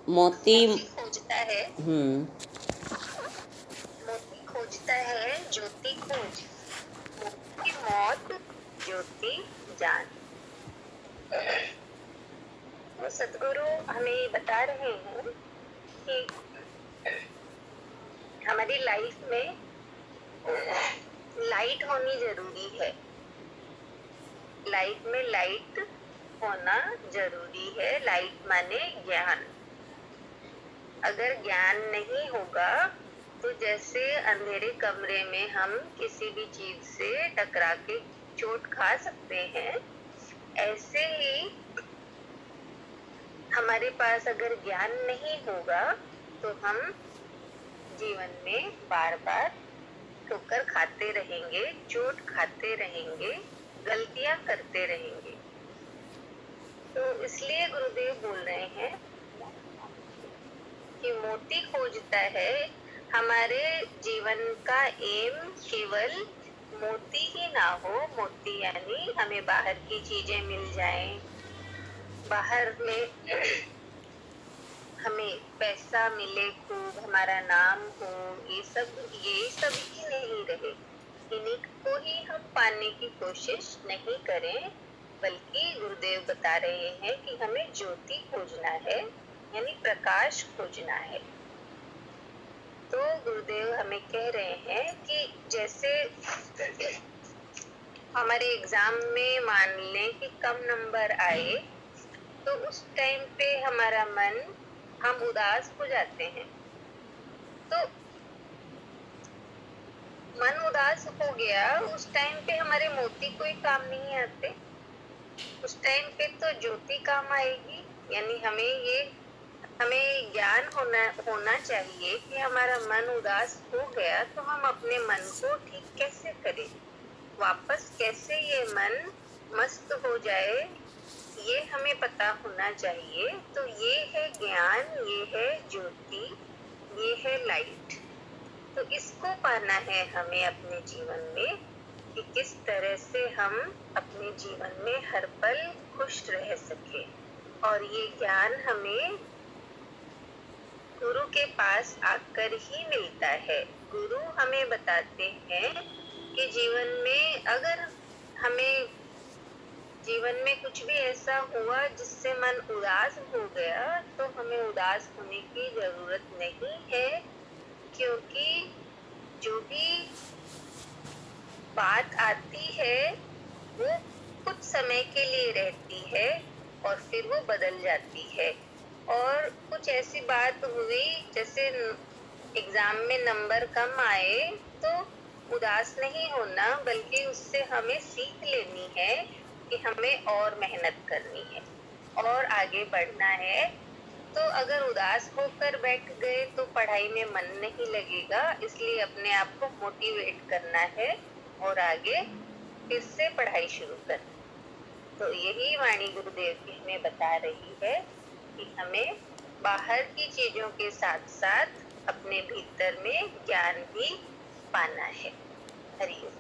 मोती। मोती खोजता है, हम्म। मोती खोजता है ज्योति खोज, मोती मौत ज्योति जान। तो सतगुरु हमें बता रहे हैं कि हमारी लाइफ में लाइट होनी जरूरी है। लाइफ में लाइट होना जरूरी है। लाइट माने ज्ञान। अगर ज्ञान नहीं होगा तो जैसे अंधेरे कमरे में हम किसी भी चीज से टकरा के चोट खा सकते हैं, ऐसे ही हमारे पास अगर ज्ञान नहीं होगा तो हम जीवन में बार बार ठोकर खाते रहेंगे, चोट खाते रहेंगे, गलतियां करते रहेंगे। तो इसलिए गुरुदेव बोल रहे हैं कि मोती खोजता है। हमारे जीवन का एम केवल मोती ही ना हो। मोती यानी हमें बाहर की चीजें मिल जाएं, बाहर में हमें पैसा मिले, खूब हमारा नाम हो, ये सब ही नहीं रहे। इन्हीं को ही हम पाने की कोशिश नहीं करें, बल्कि गुरुदेव बता रहे हैं कि हमें ज्योति खोजना है, यानी प्रकाश खोजना है। तो गुरुदेव हमें कह रहे हैं कि जैसे हमारे एग्जाम में मान लें कि कम नंबर आए, तो उस टाइम पे हमारा मन, हम उदास हो जाते हैं। तो मन उदास हो गया, उस टाइम पे हमारे मोती कोई काम नहीं आते। उस टाइम पे तो ज्योति काम आएगी। यानी हमें ज्ञान होना चाहिए कि हमारा मन उदास हो गया तो हम अपने मन को ठीक कैसे करें, वापस कैसे ये मन मस्त हो जाए, ये हमें पता होना चाहिए। तो ये है ज्ञान, ये है ज्योति, ये है लाइट। तो इसको पाना है हमें अपने जीवन में कि किस तरह से हम अपने जीवन में हर पल खुश रह सके। और ये ज्ञान हमें गुरु के पास आकर ही मिलता है। गुरु हमें बताते हैं कि जीवन में अगर हमें जीवन में कुछ भी ऐसा हुआ जिससे मन उदास हो गया, तो हमें उदास होने की जरूरत नहीं है, क्योंकि जो भी बात आती है वो कुछ समय के लिए रहती है और फिर वो बदल जाती है। और कुछ ऐसी बात हुई जैसे एग्जाम में नंबर कम आए, तो उदास नहीं होना, बल्कि उससे हमें सीख लेनी है कि हमें और मेहनत करनी है और आगे बढ़ना है। तो अगर उदास होकर बैठ गए तो पढ़ाई में मन नहीं लगेगा, इसलिए अपने आप को मोटिवेट करना है और आगे फिर से पढ़ाई शुरू करनी। तो यही वाणी गुरुदेव की हमें बता रही है कि हमें बाहर की चीजों के साथ साथ अपने भीतर में ज्ञान भी पाना है। हरि ओम।